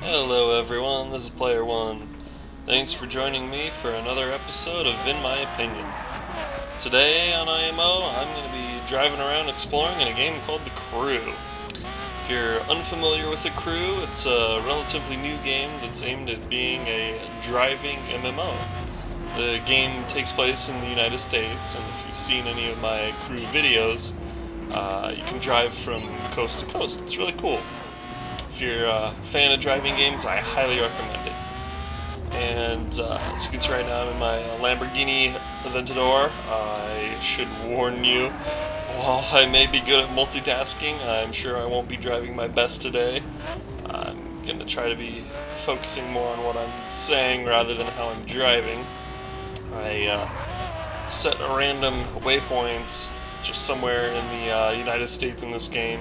Hello everyone, this is Player One. Thanks for joining me for another episode of In My Opinion. Today on IMO, I'm going to be driving around exploring in a game called The Crew. If you're unfamiliar with The Crew, it's a relatively new game that's aimed at being a driving MMO. The game takes place in the United States, and if you've seen any of my Crew videos, you can drive from coast to coast. It's really cool. If you're a fan of driving games, I highly recommend it. And as you can see right now, I'm in my Lamborghini Aventador. I should warn you, while I may be good at multitasking, I'm sure I won't be driving my best today. I'm going to try to be focusing more on what I'm saying rather than how I'm driving. I set a random waypoint just somewhere in the United States in this game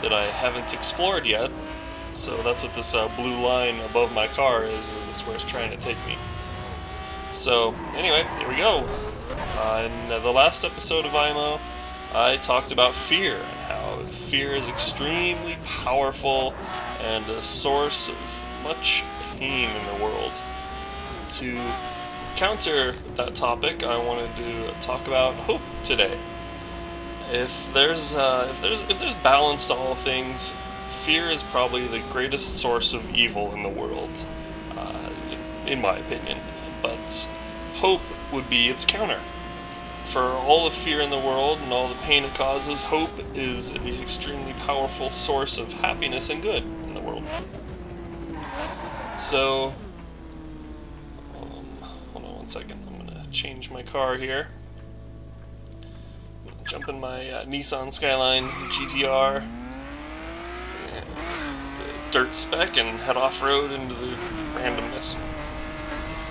that I haven't explored yet. So that's what this blue line above my car is. That's where it's trying to take me. So anyway, here we go. In the last episode of IMO, I talked about fear and how fear is extremely powerful and a source of much pain in the world. To counter that topic, I wanted to talk about hope today. If there's balance to all things, fear is probably the greatest source of evil in the world, in my opinion. But hope would be its counter. For all the fear in the world and all the pain it causes, hope is the extremely powerful source of happiness and good in the world. So, hold on one second. I'm going to change my car here. Jump in my Nissan Skyline GTR. Dirt spec and head off-road into the randomness.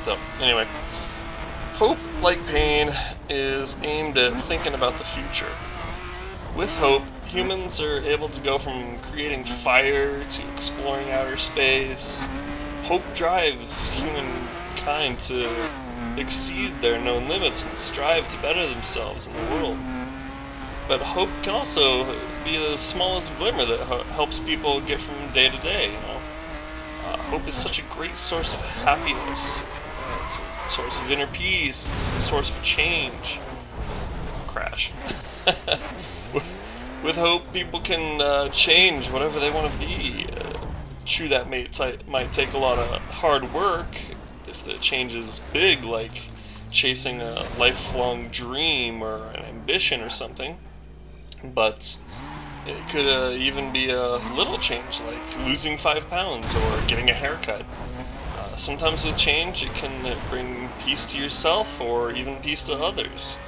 So, anyway. Hope, like pain, is aimed at thinking about the future. With hope, humans are able to go from creating fire to exploring outer space. Hope drives humankind to exceed their known limits and strive to better themselves in the world. But hope can also be the smallest glimmer that helps people get from day to day. Hope is such a great source of happiness. It's a source of inner peace. It's a source of change. Crash. With hope, people can change whatever they want to be. True, that might take a lot of hard work if the change is big, like chasing a lifelong dream or an ambition or something. But it could even be a little change, like losing 5 pounds or getting a haircut. Sometimes with change, it can bring peace to yourself or even peace to others.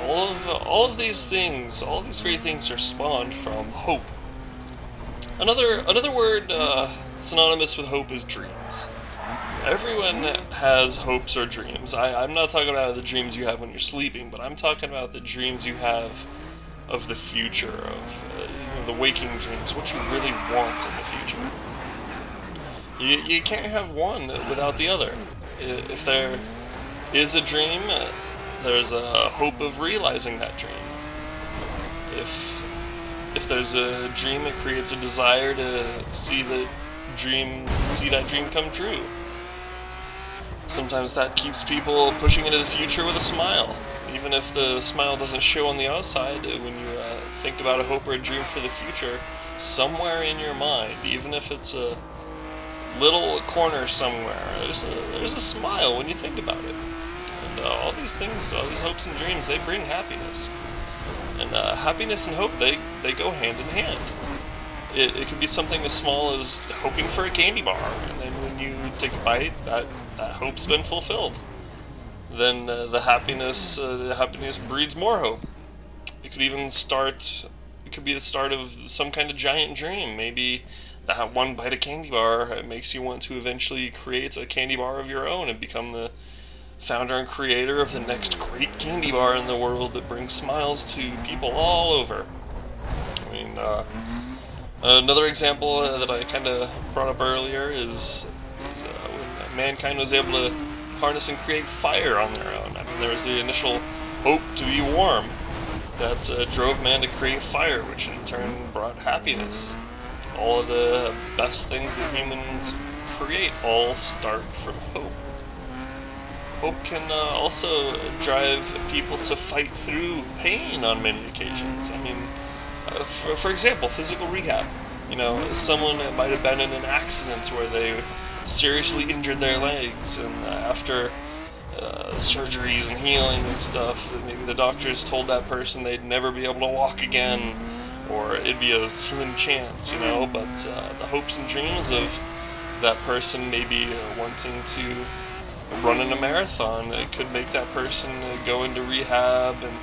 All of these things, all these great things, are spawned from hope. Another word synonymous with hope is dreams. Everyone has hopes or dreams. I'm not talking about the dreams you have when you're sleeping, but I'm talking about the dreams you have of the future, of the waking dreams, what you really want in the future. You can't have one without the other. If there is a dream, there's a hope of realizing that dream. If there's a dream, it creates a desire to see that dream come true. Sometimes that keeps people pushing into the future with a smile. Even if the smile doesn't show on the outside, when you think about a hope or a dream for the future, somewhere in your mind, even if it's a little corner somewhere, there's a smile when you think about it. And all these things, all these hopes and dreams, they bring happiness. And happiness and hope, they go hand in hand. It could be something as small as hoping for a candy bar, and then when you take a bite, that hope's been fulfilled. Then the happiness breeds more hope. It could even it could be the start of some kind of giant dream. Maybe that one bite of candy bar makes you want to eventually create a candy bar of your own and become the founder and creator of the next great candy bar in the world that brings smiles to people all over. I mean, another example that I kind of brought up earlier is when mankind was able to harness and create fire on their own. I mean, there was the initial hope to be warm that drove man to create fire, which in turn brought happiness. All of the best things that humans create all start from hope. Hope can also drive people to fight through pain on many occasions. I mean, for example, physical rehab. Someone might have been in an accident where they seriously injured their legs, and after surgeries and healing and stuff, maybe the doctors told that person they'd never be able to walk again, or it'd be a slim chance, but the hopes and dreams of that person maybe wanting to run in a marathon, it could make that person go into rehab, and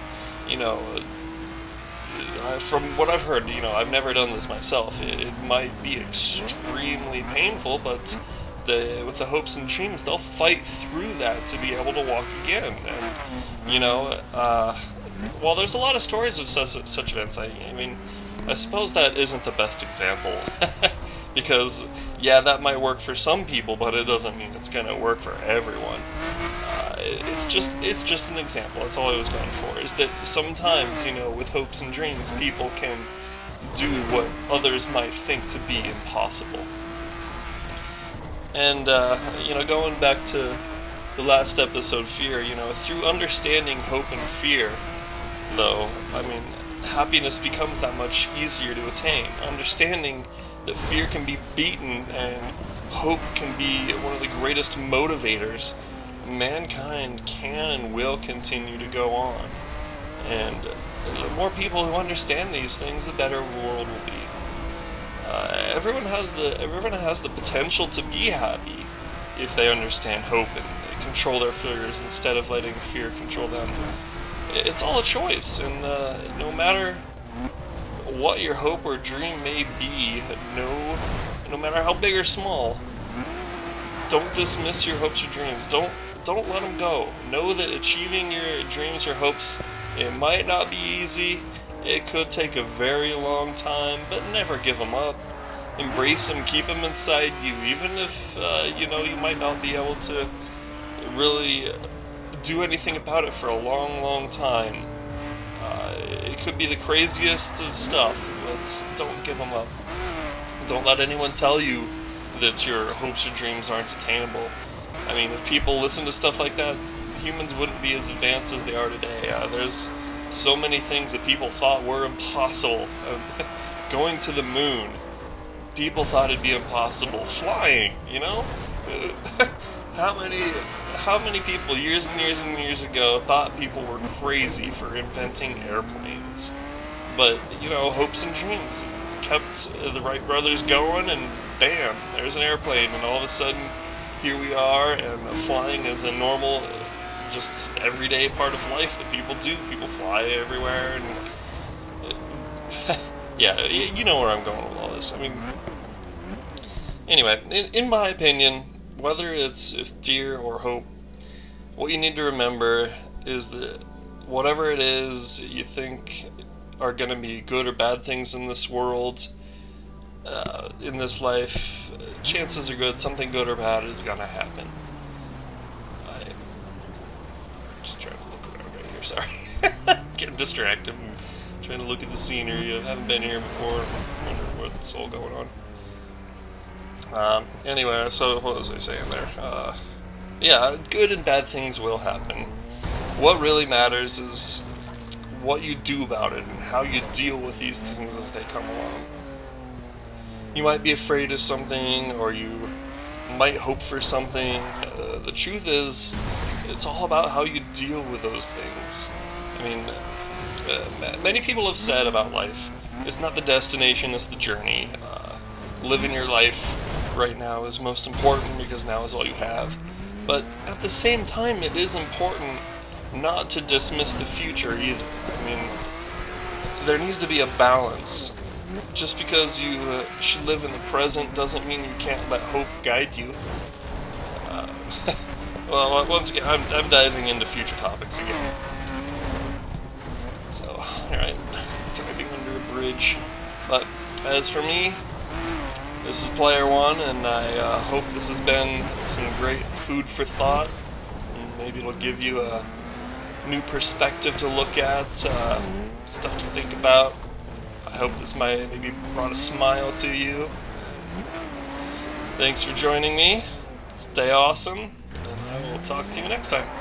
from what I've heard, I've never done this myself, it might be extremely painful, but with the hopes and dreams, they'll fight through that to be able to walk again. And while there's a lot of stories of such events, I mean, I suppose that isn't the best example. Because that might work for some people, but it doesn't mean it's gonna work for everyone. It's just an example. That's all I was going for. Is that sometimes, with hopes and dreams, people can do what others might think to be impossible. And going back to the last episode, fear. Through understanding hope and fear, though, I mean, happiness becomes that much easier to attain. Understanding that fear can be beaten and hope can be one of the greatest motivators, mankind can and will continue to go on. And the more people who understand these things, the better the world will be. Everyone has the potential to be happy if they understand hope and control their fears instead of letting fear control them. It's all a choice, and no matter what your hope or dream may be, no matter how big or small, don't dismiss your hopes or dreams. Don't let them go. Know that achieving your dreams or hopes, it might not be easy. It could take a very long time, but never give them up. Embrace them, keep them inside you, even if you might not be able to really do anything about it for a long, long time. It could be the craziest of stuff, but don't give them up. Don't let anyone tell you that your hopes or dreams aren't attainable. I mean, if people listen to stuff like that, humans wouldn't be as advanced as they are today. There's so many things that people thought were impossible. Going to the moon, people thought it'd be impossible. Flying, How many people years and years and years ago thought people were crazy for inventing airplanes? But, hopes and dreams kept the Wright brothers going, and bam, there's an airplane, and all of a sudden, here we are, and flying is a normal, just everyday part of life that people do. People fly everywhere, and yeah, you know where I'm going with all this. I mean, anyway, in my opinion, whether it's fear or hope, what you need to remember is that whatever it is you think are going to be good or bad things in this world, in this life, chances are good something good or bad is going to happen. I'm just trying to look around right here, sorry. Getting distracted and trying to look at the scenery. I haven't been here before. I'm wondering what's all going on. Anyway, so what was I saying there? Good and bad things will happen. What really matters is what you do about it and how you deal with these things as they come along. You might be afraid of something, or you might hope for something. The truth is, it's all about how you deal with those things. I mean, many people have said about life, it's not the destination, it's the journey. Living your life right now is most important because now is all you have. But at the same time, it is important not to dismiss the future either. I mean, there needs to be a balance. Just because you should live in the present doesn't mean you can't let hope guide you. Well, once again, I'm diving into future topics again. So, alright, driving under a bridge. But as for me, this is Player One, and I hope this has been some great food for thought. And maybe it'll give you a new perspective to look at, stuff to think about. I hope this might maybe brought a smile to you. Thanks for joining me. Stay awesome, and I will talk to you next time.